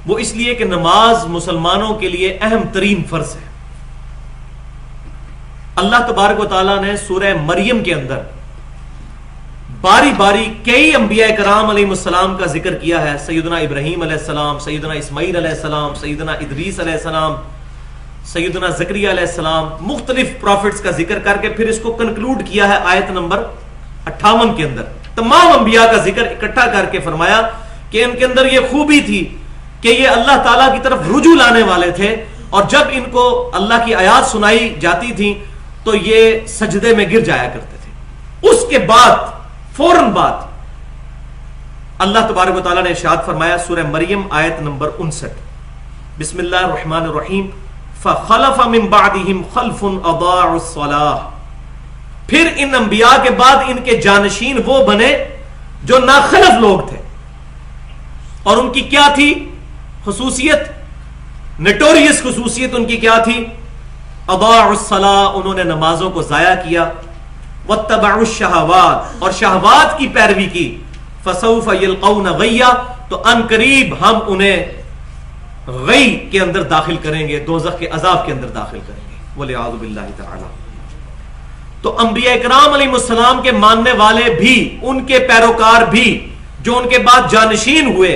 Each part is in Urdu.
وہ اس لیے کہ نماز مسلمانوں کے لیے اہم ترین فرض ہے۔ اللہ تبارک و تعالیٰ نے سورہ مریم کے اندر باری باری کئی انبیاء کرام علیہ السلام کا ذکر کیا ہے، سیدنا ابراہیم علیہ السلام، سیدنا اسماعیل علیہ السلام، سیدنا ادریس علیہ السلام، سیدنا زکریا علیہ السلام، مختلف پروفٹس کا ذکر کر کے پھر اس کو کنکلوڈ کیا ہے آیت نمبر 58 کے اندر، تمام انبیاء کا ذکر اکٹھا کر کے فرمایا کہ ان کے اندر یہ خوبی تھی کہ یہ اللہ تعالیٰ کی طرف رجوع لانے والے تھے، اور جب ان کو اللہ کی آیات سنائی جاتی تھی تو یہ سجدے میں گر جایا کرتے تھے۔ اس کے بعد فوراً بعد اللہ تبارک و تعالیٰ نے ارشاد فرمایا سورہ مریم آیت نمبر 59، بسم اللہ الرحمن الرحیم، فخلف من بعدهم خلف اضاعوا الصلاة، پھر ان انبیاء کے بعد ان کے جانشین وہ بنے جو ناخلف لوگ تھے، اور ان کی کیا تھی خصوصیت، نٹوریس خصوصیت ان کی کیا تھی؟ اضاعوا الصلاة، انہوں نے نمازوں کو ضائع کیا، واتبعوا الشہوات، اور شہوات کی پیروی کی، فسوف یلقون غیا، تو ان قریب ہم انہیں غی کے اندر داخل کریں گے، دوزخ کے عذاب کے اندر داخل کریں گے، والعیاذ باللہ تعالی۔ تو انبیاء کرام علیہ السلام کے ماننے والے بھی، ان کے پیروکار بھی جو ان کے بعد جانشین ہوئے،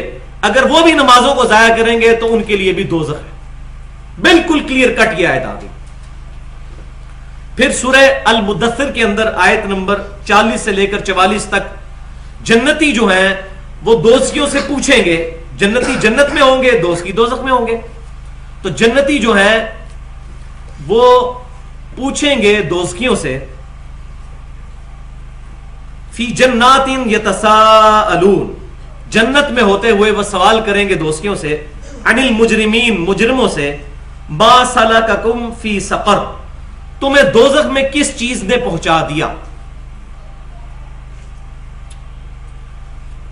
اگر وہ بھی نمازوں کو ضائع کریں گے تو ان کے لیے بھی دوزخ ہے، بالکل کلیئر کٹ یہ آیت آ گئی۔ پھر سورہ المدثر کے اندر آیت نمبر 40 سے لے کر 44 تک جنتی جو ہیں وہ دوزخیوں سے پوچھیں گے، جنتی جنت میں ہوں گے، دوزخی دوزخ میں ہوں گے، تو جنتی جو ہیں وہ پوچھیں گے دوزخیوں سے، فی جنات یتساءلون، جنت میں ہوتے ہوئے وہ سوال کریں گے دوزخیوں سے، عن المجرمین، مجرموں سے، ما سلککم فی سقر، تمہیں دوزخ میں کس چیز نے پہنچا دیا؟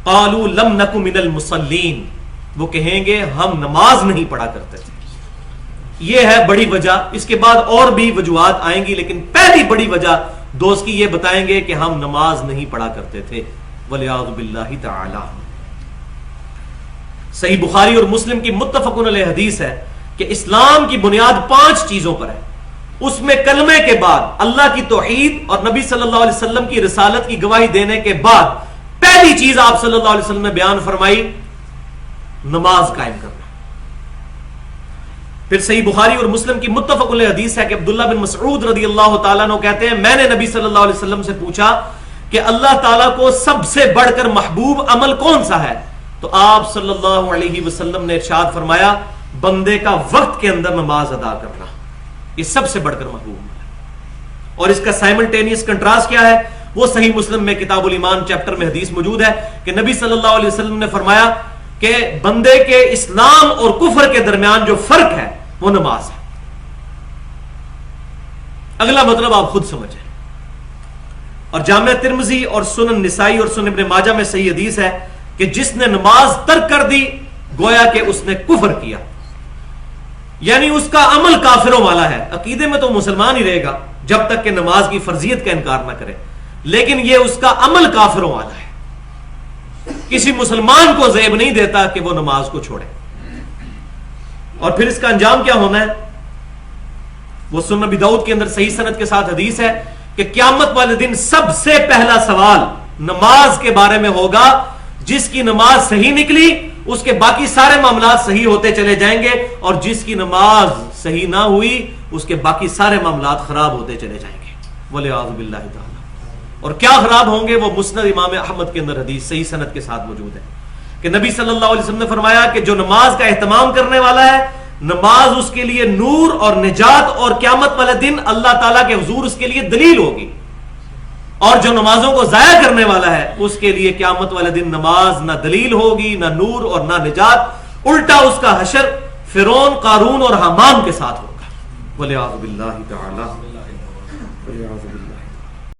قالوا لم نک من المصلین، وہ کہیں گے ہم نماز نہیں پڑھا کرتے تھے۔ یہ ہے بڑی وجہ، اس کے بعد اور بھی وجوہات آئیں گی، لیکن پہلی بڑی وجہ دوست کی یہ بتائیں گے کہ ہم نماز نہیں پڑھا کرتے تھے، والعیاذ باللہ تعالی۔ صحیح بخاری اور مسلم کی متفقن علیہ حدیث ہے کہ اسلام کی بنیاد 5 چیزوں پر ہے، اس میں کلمے کے بعد اللہ کی توحید اور نبی صلی اللہ علیہ وسلم کی رسالت کی گواہی دینے کے بعد پہلی چیز آپ صلی اللہ علیہ وسلم نے بیان فرمائی نماز قائم کرنا۔ پھر صحیح بخاری اور مسلم کی متفق علیہ حدیث ہے کہ عبداللہ بن مسعود رضی اللہ تعالیٰ عنہ کہتے ہیں میں نے نبی صلی اللہ علیہ وسلم سے پوچھا کہ اللہ تعالیٰ کو سب سے بڑھ کر محبوب عمل کون سا ہے؟ تو آپ صلی اللہ علیہ وسلم نے ارشاد فرمایا بندے کا وقت کے اندر نماز ادا کرنا، یہ سب سے بڑھ کر محبوب ہے۔ اور اس کا سائملٹینیس کنٹراسٹ کیا ہے؟ وہ صحیح مسلم میں کتاب الایمان چیپٹر میں حدیث موجود ہے کہ نبی صلی اللہ علیہ وسلم نے فرمایا کہ بندے کے اسلام اور کفر کے درمیان جو فرق ہے وہ نماز ہے۔ اگلا مطلب آپ خود سمجھیں۔ اور جامع ترمذی اور سنن نسائی اور سنن ابن ماجہ میں صحیح حدیث ہے کہ جس نے نماز ترک کر دی گویا کہ اس نے کفر کیا، یعنی اس کا عمل کافروں والا ہے۔ عقیدے میں تو مسلمان ہی رہے گا جب تک کہ نماز کی فرضیت کا انکار نہ کرے، لیکن یہ اس کا عمل کافروں والا ہے۔ کسی مسلمان کو زیب نہیں دیتا کہ وہ نماز کو چھوڑے۔ اور پھر اس کا انجام کیا ہونا ہے؟ وہ سنن ابی داؤد کے اندر صحیح سند کے ساتھ حدیث ہے کہ قیامت والے دن سب سے پہلا سوال نماز کے بارے میں ہوگا۔ جس کی نماز صحیح نکلی اس کے باقی سارے معاملات صحیح ہوتے چلے جائیں گے، اور جس کی نماز صحیح نہ ہوئی اس کے باقی سارے معاملات خراب ہوتے چلے جائیں گے، والعیاذ باللہ تعالی۔ اور کیا خراب ہوں گے؟ وہ مسند امام احمد کے اندر حدیث صحیح سند کے ساتھ موجود ہے کہ نبی صلی اللہ علیہ وسلم نے فرمایا کہ جو نماز کا اہتمام کرنے والا ہے، نماز اس کے لیے نور اور نجات اور قیامت والے دن اللہ تعالیٰ کے حضور اس کے لیے دلیل ہوگی، اور جو نمازوں کو ضائع کرنے والا ہے اس کے لیے قیامت والے دن نماز نہ دلیل ہوگی، نہ نور اور نہ نجات، الٹا اس کا حشر فرعون، قارون اور حامان کے ساتھ ہوگا، والعیاذ باللہ تعالی۔